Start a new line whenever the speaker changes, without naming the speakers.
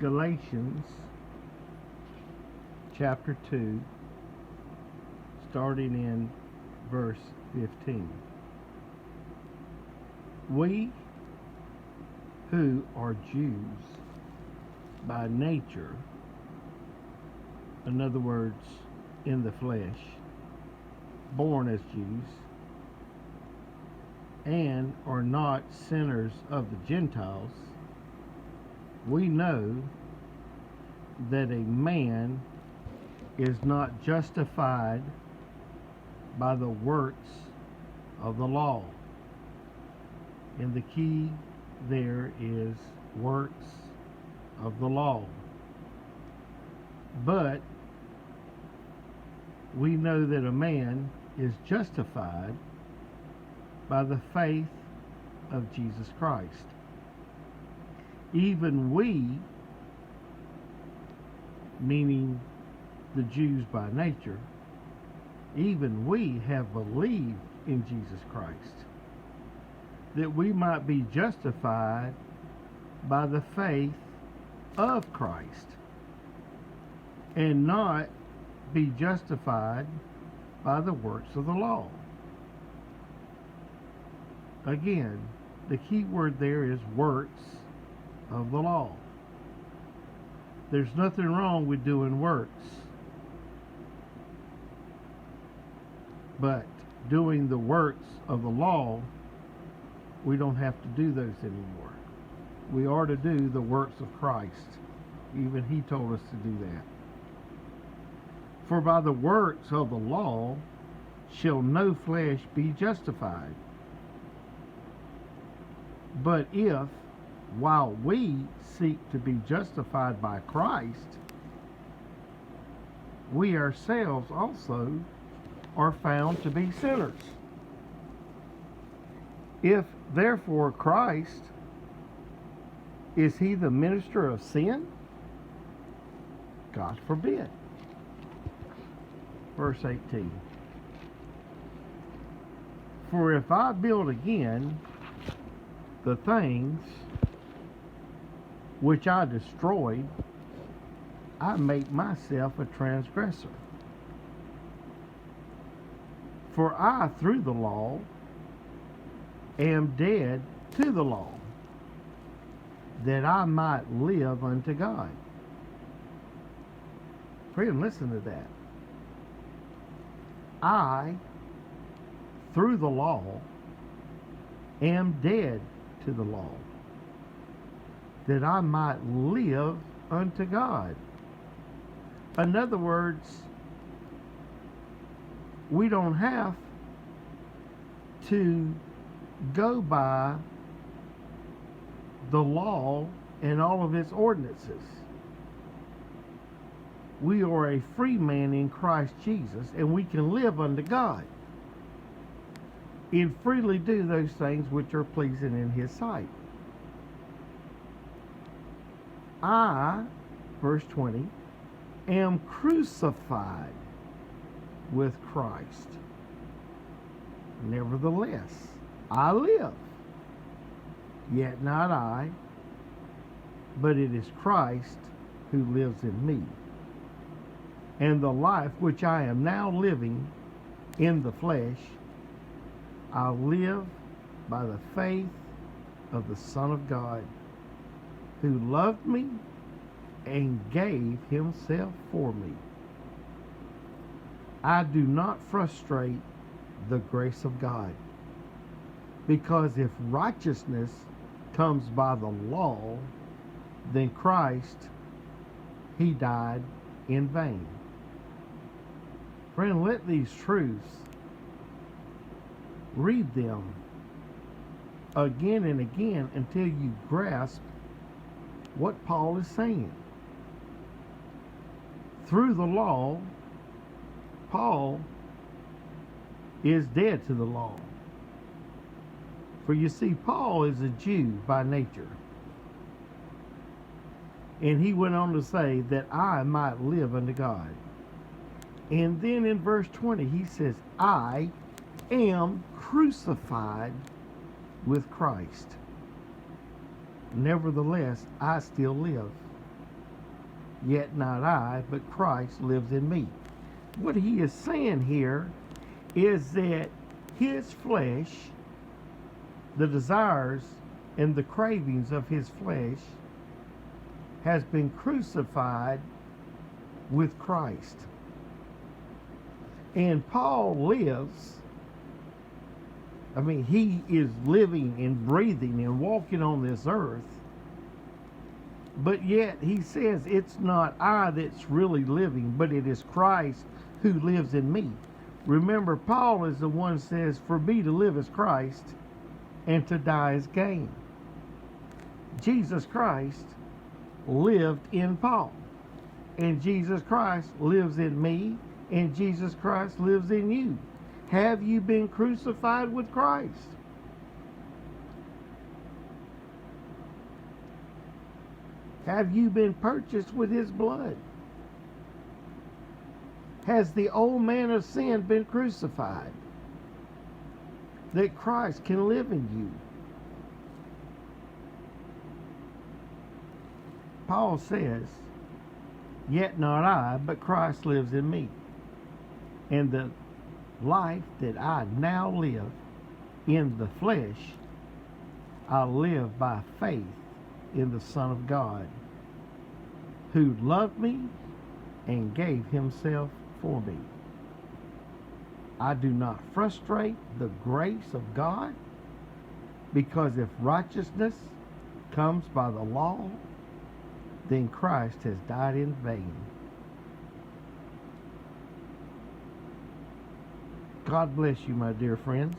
Galations chapter 2, starting in verse 15. We who are Jews by nature, in other words, in the flesh, born as Jews, and are not sinners of the Gentiles, we know that a man is not justified by the works of the law. And the key there is works of the law. But we know that a man is justified by the faith of Jesus Christ. Even we, meaning the Jews by nature, even we have believed in Jesus Christ, that we might be justified by the faith of Christ, and not be justified by the works of the law. Again, the key word there is works of the law. There's nothing wrong with doing works, but doing the works of the law, we don't have to do those anymore. We are to do the works of Christ. Even He told us to do that. For by the works of the law shall no flesh be justified. But if, while we seek to be justified by Christ, we ourselves also are found to be sinners. If therefore Christ, is He the minister of sin? God forbid. Verse 18. For if I build again the things which I destroyed, I make myself a transgressor. For I, through the law, am dead to the law, that I might live unto God. Friend, listen to that. I, through the law, am dead to the law, that I might live unto God. In other words, we don't have to go by the law and all of its ordinances. We are a free man in Christ Jesus, and we can live unto God and freely do those things which are pleasing in His sight. I, verse 20, am crucified with Christ. Nevertheless, I live, yet not I, but it is Christ who lives in me. And the life which I am now living in the flesh, I live by the faith of the Son of God, who loved me and gave Himself for me. I do not frustrate the grace of God, because if righteousness comes by the law, then Christ, He died in vain. Friend, let these truths, read them again and again until you grasp what Paul is saying. Through the law, Paul is dead to the law. For you see, Paul is a Jew by nature. And he went on to say that I might live unto God. And then in verse 20 he says, I am crucified with Christ. Nevertheless, I still live. Yet not I, but Christ lives in me. What he is saying here is that his flesh, the desires and the cravings of his flesh, has been crucified with Christ. And Paul lives, he is living and breathing and walking on this earth, but yet he says it's not I that's really living, but it is Christ who lives in me. Remember, Paul is the one who says, for me to live is Christ and to die is gain. Jesus Christ lived in Paul, and Jesus Christ lives in me, and Jesus Christ lives in you. Have you been crucified with Christ? Have you been purchased with his blood? Has the old man of sin been crucified, that Christ can live in you? Paul says, yet not I, but Christ lives in me. And the life that I now live in the flesh, I live by faith in the Son of God, who loved me and gave himself for me. I do not frustrate the grace of God, because if righteousness comes by the law, then Christ has died in vain. God bless you, my dear friends.